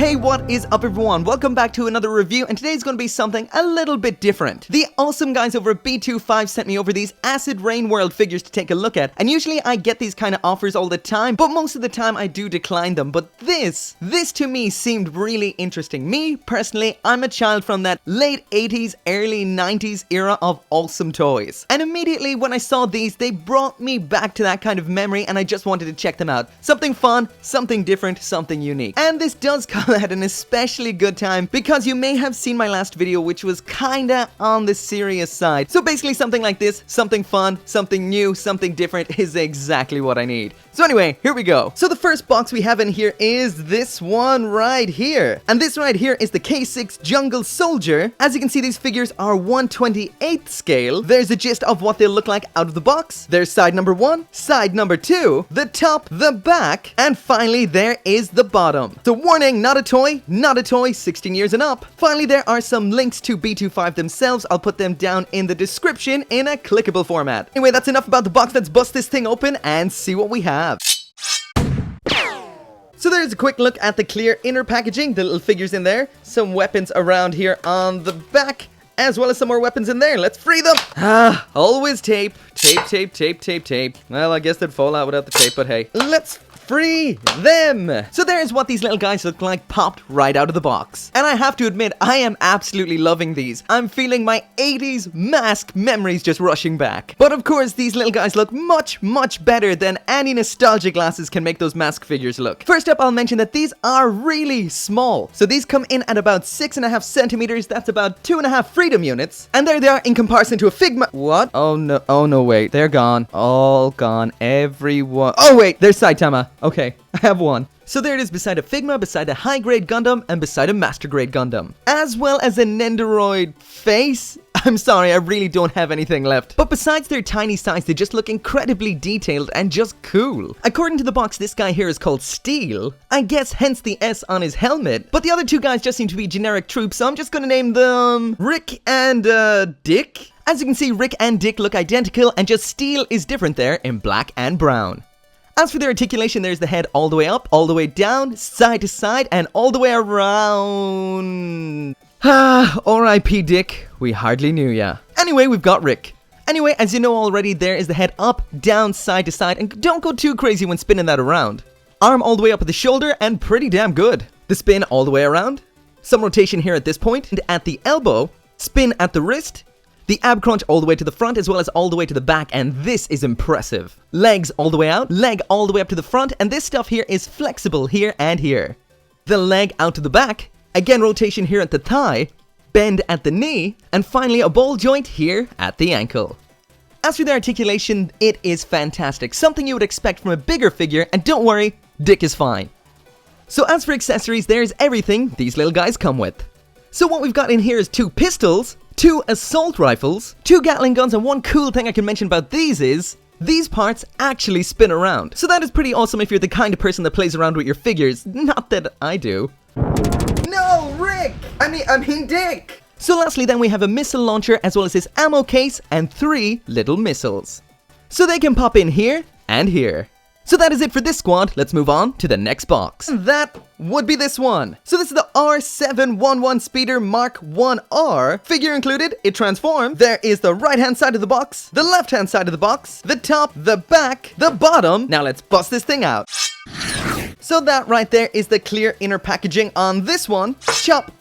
Hey, what is up everyone? Welcome back to another review, and today's going to be something a little bit different. The awesome guys over at B2FIVE sent me over these Acid Rain World figures to take a look at, and usually I get these kind of offers all the time, but most of the time I do decline them. But this to me seemed really interesting. Me, personally, I'm a child from that late 80s, early 90s era of awesome toys. And immediately when I saw these, they brought me back to that kind of memory, and I just wanted to check them out. Something fun, something different, something unique. And this does come at an especially good time because you may have seen my last video, which was kinda on the serious side. So basically something like this, something fun, something new, something different is exactly what I need. So anyway, here we go. So the first box we have in here is this one right here. And this right here is the K6 Jungle Soldier. As you can see, these figures are 1/28th scale. There's a gist of what they'll look like out of the box. There's side number 1, side number 2, the top, the back, and finally there is the bottom. So warning, not a toy, 16 years and up. Finally, there are some links to B2FIVE themselves. I'll put them down in the description in a clickable format. Anyway, that's enough about the box. Let's bust this thing open and see what we have. So there's a quick look at the clear inner packaging, the little figures in there, some weapons around here on the back, as well as some more weapons in there. Let's free them! Always tape. Tape. Well, I guess they'd fall out without the tape, but hey. Let's free them! So there's what these little guys look like popped right out of the box. And I have to admit, I am absolutely loving these. I'm feeling my 80s mask memories just rushing back. But of course, these little guys look much better than any nostalgia glasses can make those mask figures look. First up, I'll mention that these are really small. So these come in at about 6.5 centimeters. That's about 2.5 freedom units. And there they are in comparison to a Figma. What? Oh no, wait. They're gone. All gone. Everyone. Oh wait, there's Saitama. Okay, I have one. So there it is beside a Figma, beside a high-grade Gundam, and beside a master-grade Gundam. As well as a Nendoroid face. I'm sorry, I really don't have anything left. But besides their tiny size, they just look incredibly detailed and just cool. According to the box, this guy here is called Steel. I guess hence the S on his helmet. But the other two guys just seem to be generic troops, so I'm just gonna name them Rick and Dick. As you can see, Rick and Dick look identical, and just Steel is different there in black and brown. As for their articulation, there's the head all the way up, all the way down, side to side, and all the way around. R.I.P. Dick, we hardly knew ya. Anyway, we've got Rick. Anyway, as you know already, there is the head up, down, side to side, and don't go too crazy when spinning that around. Arm all the way up at the shoulder, and pretty damn good. The spin all the way around, some rotation here at this point, and at the elbow, spin at the wrist, the ab crunch all the way to the front as well as all the way to the back, and this is impressive. Legs all the way out, leg all the way up to the front, and this stuff here is flexible here and here. The leg out to the back, again rotation here at the thigh, bend at the knee, and finally a ball joint here at the ankle. As for the articulation, it is fantastic. Something you would expect from a bigger figure, and don't worry, Dick is fine. So as for accessories, there's everything these little guys come with. So what we've got in here is 2 pistols, 2 assault rifles, 2 Gatling guns, and one cool thing I can mention about these is these parts actually spin around. So that is pretty awesome if you're the kind of person that plays around with your figures. Not that I do. No, Rick! I mean Dick! So lastly then we have a missile launcher as well as this ammo case and 3 little missiles. So they can pop in here and here. So that is it for this squad. Let's move on to the next box. That would be this one. So this is the R711 Speeder Mark 1R. Figure included, it transformed. There is the right hand side of the box, the left hand side of the box, the top, the back, the bottom. Now let's bust this thing out. So that right there is the clear inner packaging on this one. Chop,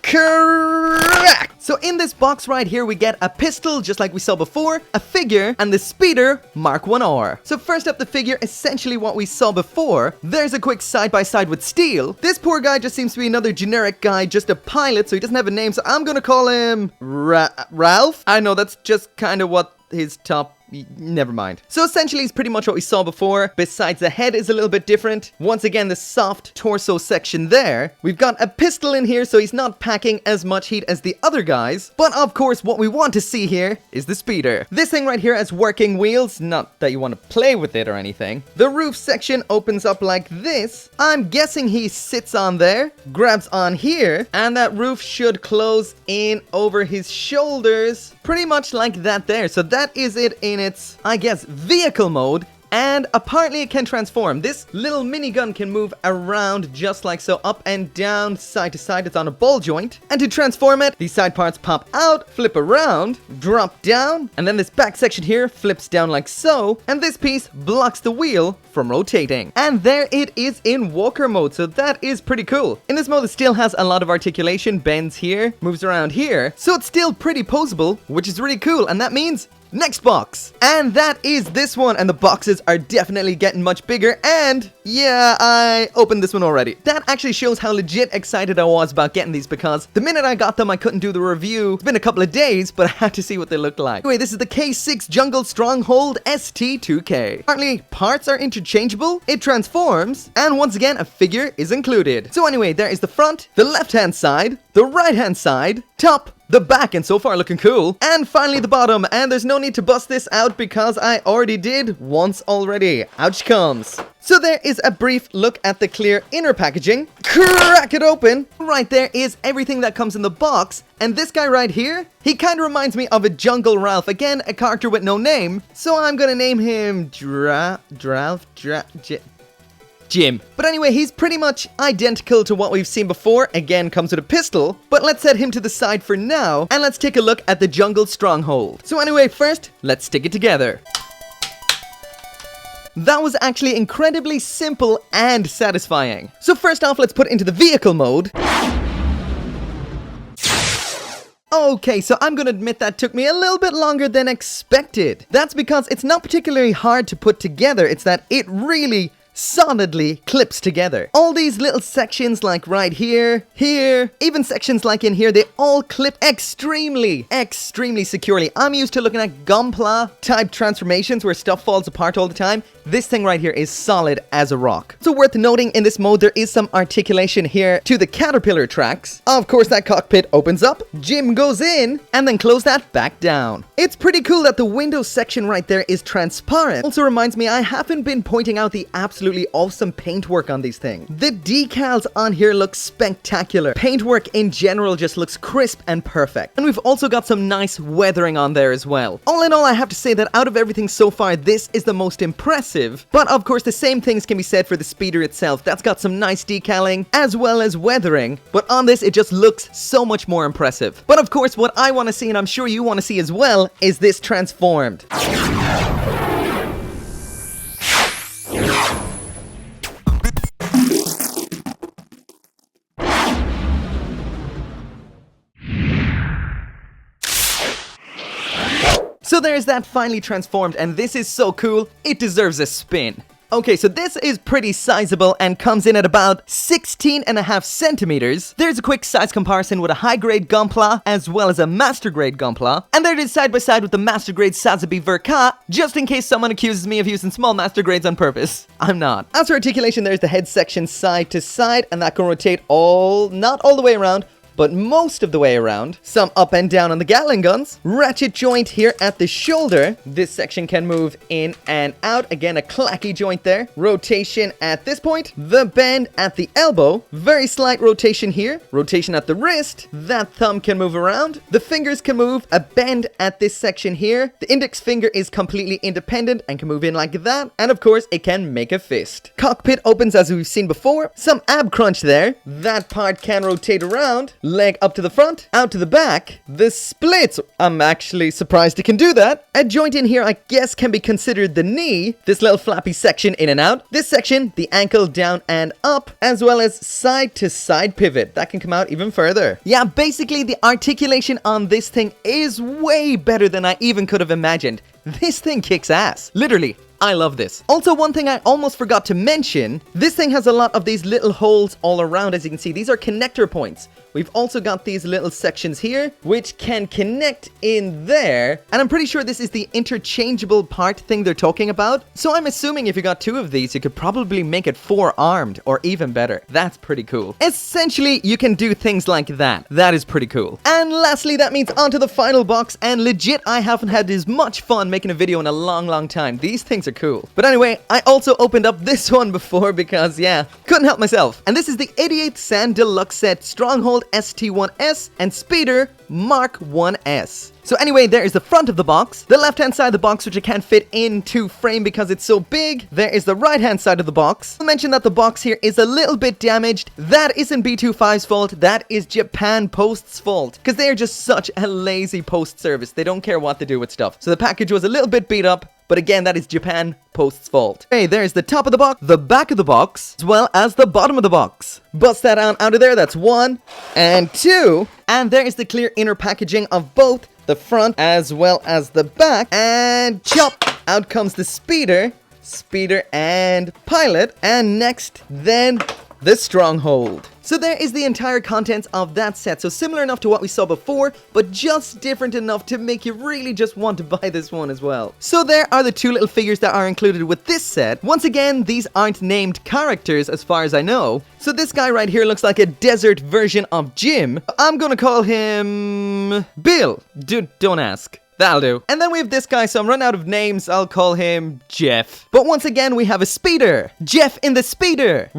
correct! So in this box right here we get a pistol just like we saw before, a figure, and the Speeder Mark 1R. So first up the figure, essentially what we saw before. There's a quick side by side with Steel. This poor guy just seems to be another generic guy, just a pilot, so he doesn't have a name, so I'm gonna call him Ralph? I know, that's just kind of what his top... Never mind. So essentially, it's pretty much what we saw before. Besides, the head is a little bit different. Once again, the soft torso section there. We've got a pistol in here, so he's not packing as much heat as the other guys. But of course, what we want to see here is the speeder. This thing right here has working wheels. Not that you want to play with it or anything. The roof section opens up like this. I'm guessing he sits on there, grabs on here, and that roof should close in over his shoulders. Pretty much like that there. So that is it in its, I guess, vehicle mode. and apparently it can transform. This little minigun can move around just like so, up and down, side to side. It's on a ball joint, and to transform it, these side parts pop out, flip around, drop down, and then this back section here flips down like so, and this piece blocks the wheel from rotating. And there it is in walker mode, so that is pretty cool. In this mode, it still has a lot of articulation, bends here, moves around here, so it's still pretty poseable, which is really cool, and that means next box. And that is this one, and the boxes are definitely getting much bigger, and yeah, I opened this one already. That actually shows how legit excited I was about getting these, because the minute I got them, I couldn't do the review. It's been a couple of days, but I had to see what they look like. Anyway, this is the K6 Jungle Stronghold ST2K. Apparently, parts are interchangeable, it transforms, and once again, a figure is included. So anyway, there is the front, the left-hand side, the right-hand side, top, the back, and so far looking cool, and finally the bottom, and there's no need to bust this out because I already did once already. Ouch comes. So there is a brief look at the clear inner packaging. Crack it open. Right there is everything that comes in the box, and this guy right here, he kind of reminds me of a Jungle Ralph, again a character with no name, so I'm gonna name him Jim. But anyway, he's pretty much identical to what we've seen before. Again, comes with a pistol. But let's set him to the side for now, and let's take a look at the Jungle Stronghold. So anyway, first, let's stick it together. That was actually incredibly simple and satisfying. So first off, let's put it into the vehicle mode. Okay, so I'm gonna admit that took me a little bit longer than expected. That's because it's not particularly hard to put together, it's that it really solidly clips together. All these little sections like right here, here, even sections like in here, they all clip extremely securely. I'm used to looking at Gunpla type transformations where stuff falls apart all the time. This thing right here is solid as a rock. So worth noting, in this mode there is some articulation here to the caterpillar tracks. Of course, that cockpit opens up, Jim goes in, and then close that back down. It's pretty cool that the window section right there is transparent. Also reminds me I haven't been pointing out the absolutely awesome paintwork on these things. The decals on here look spectacular. Paintwork in general just looks crisp and perfect. And we've also got some nice weathering on there as well. All in all, I have to say that out of everything so far, this is the most impressive. But of course, the same things can be said for the speeder itself. That's got some nice decaling as well as weathering. But on this, it just looks so much more impressive. But of course, what I want to see, and I'm sure you want to see as well, is this transformed. So there's that finally transformed, and this is so cool, it deserves a spin. Okay, so this is pretty sizable and comes in at about 16.5 centimeters. There's a quick size comparison with a high-grade Gunpla as well as a master-grade Gunpla. And there it is side by side with the master-grade Sazabi Verka, just in case someone accuses me of using small master grades on purpose. I'm not. As for articulation, there's the head section side to side, and that can rotate not all the way around, but most of the way around. Some up and down on the Gatling guns. Ratchet joint here at the shoulder. This section can move in and out. Again, a clacky joint there. Rotation at this point. The bend at the elbow. Very slight rotation here. Rotation at the wrist. That thumb can move around. The fingers can move. A bend at this section here. The index finger is completely independent and can move in like that. And of course, it can make a fist. Cockpit opens as we've seen before. Some ab crunch there. That part can rotate around. Leg up to the front, out to the back. The splits, I'm actually surprised it can do that. A joint in here I guess can be considered the knee. This little flappy section in and out. This section, the ankle down and up, as well as side to side pivot. That can come out even further. Yeah, basically the articulation on this thing is way better than I even could have imagined. This thing kicks ass. Literally. I love this. Also, one thing I almost forgot to mention, this thing has a lot of these little holes all around. As you can see, these are connector points. We've also got these little sections here, which can connect in there. And I'm pretty sure this is the interchangeable part thing they're talking about. So I'm assuming if you got two of these, you could probably make it four-armed or even better. That's pretty cool. Essentially, you can do things like that. That is pretty cool. And lastly, that means onto the final box. And legit, I haven't had as much fun making a video in a long time. These things are cool. But anyway, I also opened up this one before because, yeah, couldn't help myself. And this is the 88th San Deluxe set Stronghold ST1S and Speeder Mark 1S. So anyway, there is the front of the box, the left-hand side of the box, which I can't fit into frame because it's so big. There is the right-hand side of the box. I'll mention that the box here is a little bit damaged. That isn't B2FIVE's fault. That is Japan Post's fault, because they are just such a lazy post service. They don't care what they do with stuff. So the package was a little bit beat up. But again, that is Japan Post's fault. Okay, there's the top of the box, the back of the box, as well as the bottom of the box. Bust that out of there, that's 1 and 2. And there is the clear inner packaging of both the front as well as the back. And chop! Out comes the speeder and pilot. And next, then, the Stronghold. So there is the entire contents of that set. So similar enough to what we saw before, but just different enough to make you really just want to buy this one as well. So there are the 2 little figures that are included with this set. Once again, these aren't named characters as far as I know. So this guy right here looks like a desert version of Jim. I'm gonna call him Bill. Don't ask. That'll do. And then we have this guy, so I'm running out of names. I'll call him Jeff. But once again, we have a speeder. Jeff in the speeder.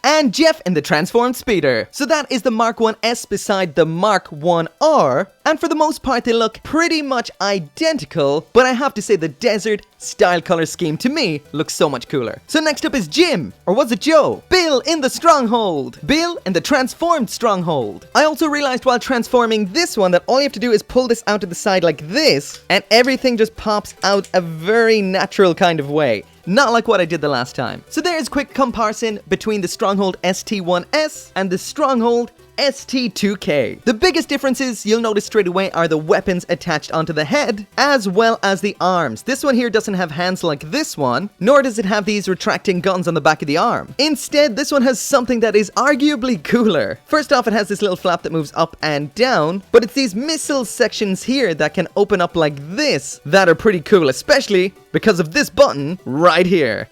And Jeff in the transformed speeder. So that is the Mark 1S beside the Mark 1R. And for the most part, they look pretty much identical. But I have to say, the desert style color scheme to me looks so much cooler. So next up is Jim. Or was it Joe? Bill in the Stronghold. Bill in the transformed Stronghold. I also realized while transforming this one that all you have to do is pull this out to the side like this, and everything just pops out a very natural kind of way. Not like what I did the last time. So there's a quick comparison between the Stronghold ST1S and the Stronghold ST2K. The biggest differences you'll notice straight away are the weapons attached onto the head, as well as the arms. This one here doesn't have hands like this one, nor does it have these retracting guns on the back of the arm. Instead, this one has something that is arguably cooler. First off, it has this little flap that moves up and down, but it's these missile sections here that can open up like this that are pretty cool, especially because of this button right here.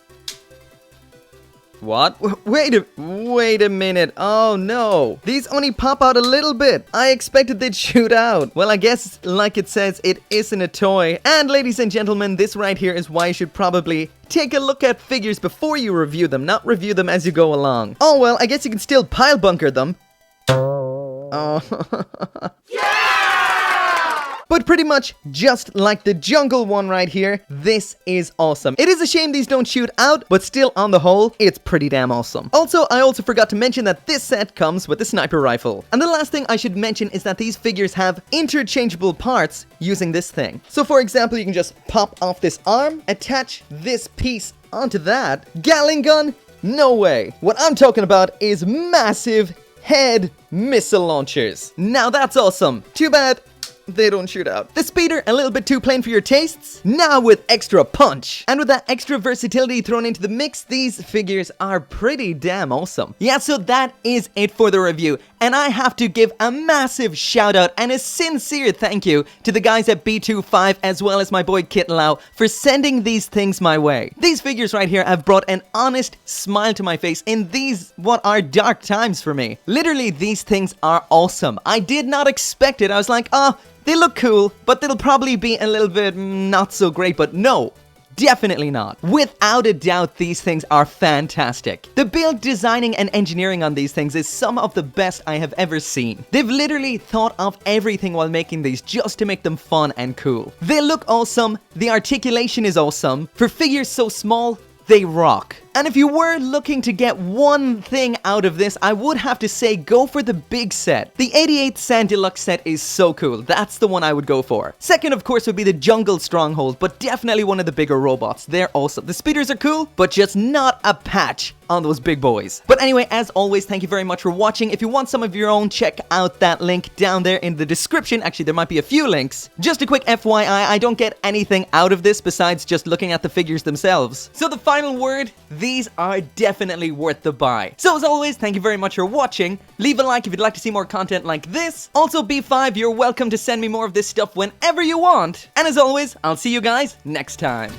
What? Wait a minute. Oh no. These only pop out a little bit. I expected they'd shoot out. Well, I guess, like it says, it isn't a toy. And ladies and gentlemen, this right here is why you should probably take a look at figures before you review them, not review them as you go along. Oh well, I guess you can still pile bunker them. Oh. Yeah! But pretty much just like the jungle one right here, this is awesome. It is a shame these don't shoot out, but still on the whole, it's pretty damn awesome. Also, I also forgot to mention that this set comes with a sniper rifle. And the last thing I should mention is that these figures have interchangeable parts using this thing. So for example, you can just pop off this arm, attach this piece onto that. Gatling gun? No way. What I'm talking about is massive head missile launchers. Now that's awesome. Too bad they don't shoot out. The speeder, a little bit too plain for your tastes? Now with extra punch. And with that extra versatility thrown into the mix, these figures are pretty damn awesome. Yeah, so that is it for the review. And I have to give a massive shout out and a sincere thank you to the guys at B2FIVE as well as my boy Kit Lau for sending these things my way. These figures right here have brought an honest smile to my face in these what are dark times for me. Literally, these things are awesome. I did not expect it. I was like, oh, they look cool, but they'll probably be a little bit not so great, but no. Definitely not. Without a doubt, these things are fantastic. The build, designing, and engineering on these things is some of the best I have ever seen. They've literally thought of everything while making these just to make them fun and cool. They look awesome, the articulation is awesome. For figures so small, they rock. And if you were looking to get one thing out of this, I would have to say go for the big set. The 88th Sand Deluxe set is so cool. That's the one I would go for. Second, of course, would be the Jungle Stronghold, but definitely one of the bigger robots. They're awesome. The speeders are cool, but just not a patch on those big boys. But anyway, as always, thank you very much for watching. If you want some of your own, check out that link down there in the description. Actually, there might be a few links. Just a quick FYI, I don't get anything out of this besides just looking at the figures themselves. So the final word, these are definitely worth the buy. So as always, thank you very much for watching. Leave a like if you'd like to see more content like this. Also, B5, you're welcome to send me more of this stuff whenever you want. And as always, I'll see you guys next time.